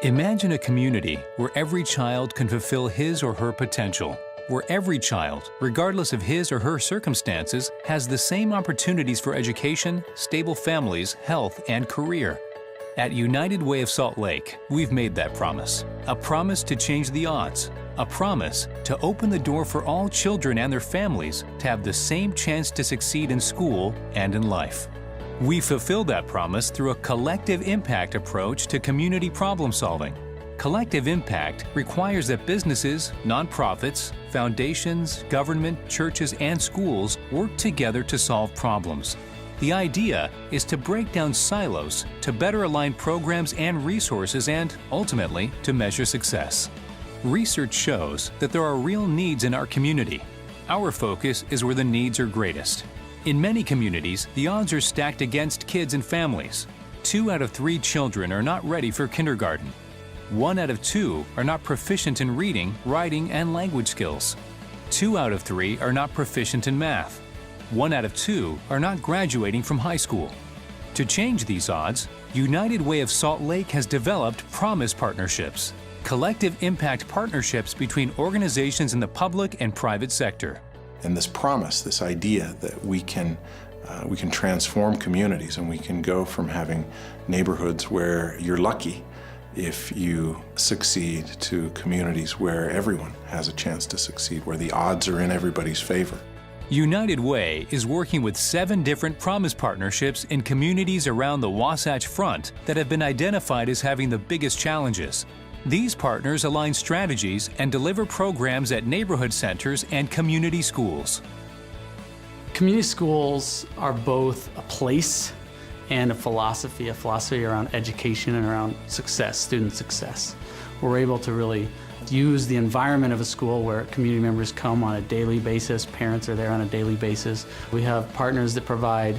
Imagine a community where every child can fulfill his or her potential, where every child, regardless of his or her circumstances, has the same opportunities for education, stable families, health, and career. At United Way of Salt Lake, we've made that promise. A promise to change the odds. A promise to open the door for all children and their families to have the same chance to succeed in school and in life. We fulfill that promise through a collective impact approach to community problem solving. Collective impact requires that businesses, nonprofits, foundations, government, churches, and schools work together to solve problems. The idea is to break down silos to better align programs and resources and, ultimately, to measure success. Research shows that there are real needs in our community. Our focus is where the needs are greatest. In many communities, the odds are stacked against kids and families. 2 out of 3 children are not ready for kindergarten. 1 out of 2 are not proficient in reading, writing, and language skills. 2 out of 3 are not proficient in math. 1 out of 2 are not graduating from high school. To change these odds, United Way of Salt Lake has developed Promise Partnerships, collective impact partnerships between organizations in the public and private sector. And this promise, this idea that we can transform communities, and we can go from having neighborhoods where you're lucky if you succeed to communities where everyone has a chance to succeed, where the odds are in everybody's favor. United Way is working with 7 different Promise Partnerships in communities around the Wasatch Front that have been identified as having the biggest challenges. These partners align strategies and deliver programs at neighborhood centers and community schools. Community schools are both a place and a philosophy around education and around success, student success. We're able to really use the environment of a school where community members come on a daily basis, parents are there on a daily basis. We have partners that provide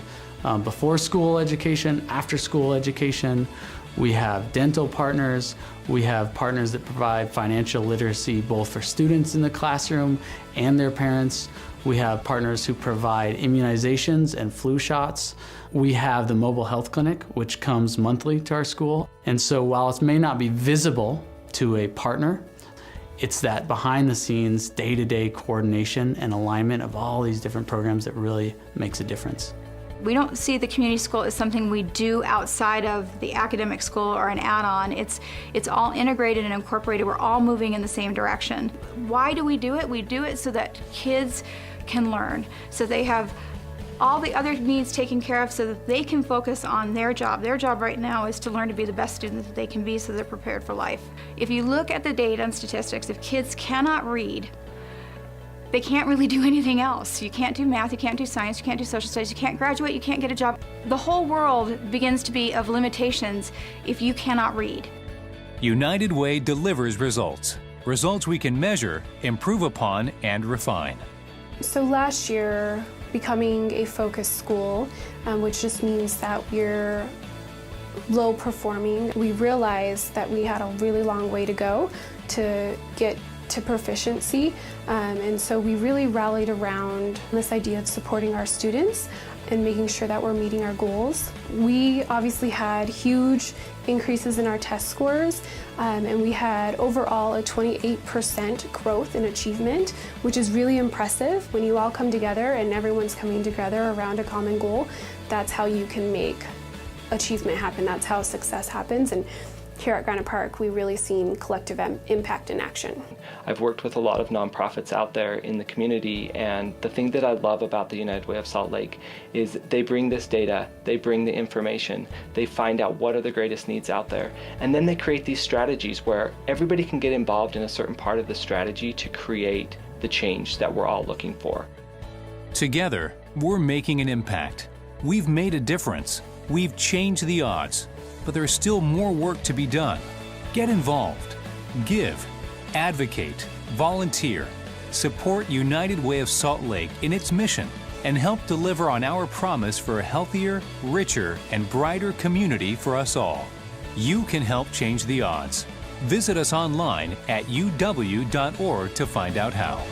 before school education, after school education. We have dental partners. We have partners that provide financial literacy both for students in the classroom and their parents. We have partners who provide immunizations and flu shots. We have the mobile health clinic, which comes monthly to our school. And so while it may not be visible to a partner, it's that behind the scenes, day-to-day coordination and alignment of all these different programs that really makes a difference. We don't see the community school as something we do outside of the academic school or an add-on. It's all integrated and incorporated. We're all moving in the same direction. Why do we do it? We do it so that kids can learn, so they have all the other needs taken care of so that they can focus on their job. Their job right now is to learn to be the best student that they can be so they're prepared for life. If you look at the data and statistics, if kids cannot read, they can't really do anything else. You can't do math, you can't do science, you can't do social studies, you can't graduate, you can't get a job. The whole world begins to be of limitations if you cannot read. United Way delivers results. Results we can measure, improve upon, and refine. So last year, becoming a focused school, which just means that we're low performing, we realized that we had a really long way to go to get to proficiency, and so we really rallied around this idea of supporting our students and making sure that we're meeting our goals. We obviously had huge increases in our test scores, and we had overall a 28% growth in achievement, which is really impressive. When you all come together and everyone's coming together around a common goal, that's how you can make achievement happen. That's how success happens. And here at Granite Park, we really seen collective impact in action. I've worked with a lot of nonprofits out there in the community, and the thing that I love about the United Way of Salt Lake is they bring this data, they bring the information, they find out what are the greatest needs out there, and then they create these strategies where everybody can get involved in a certain part of the strategy to create the change that we're all looking for. Together, we're making an impact. We've made a difference. We've changed the odds. But there's still more work to be done. Get involved, give, advocate, volunteer, support United Way of Salt Lake in its mission, and help deliver on our promise for a healthier, richer, and brighter community for us all. You can help change the odds. Visit us online at uw.org to find out how.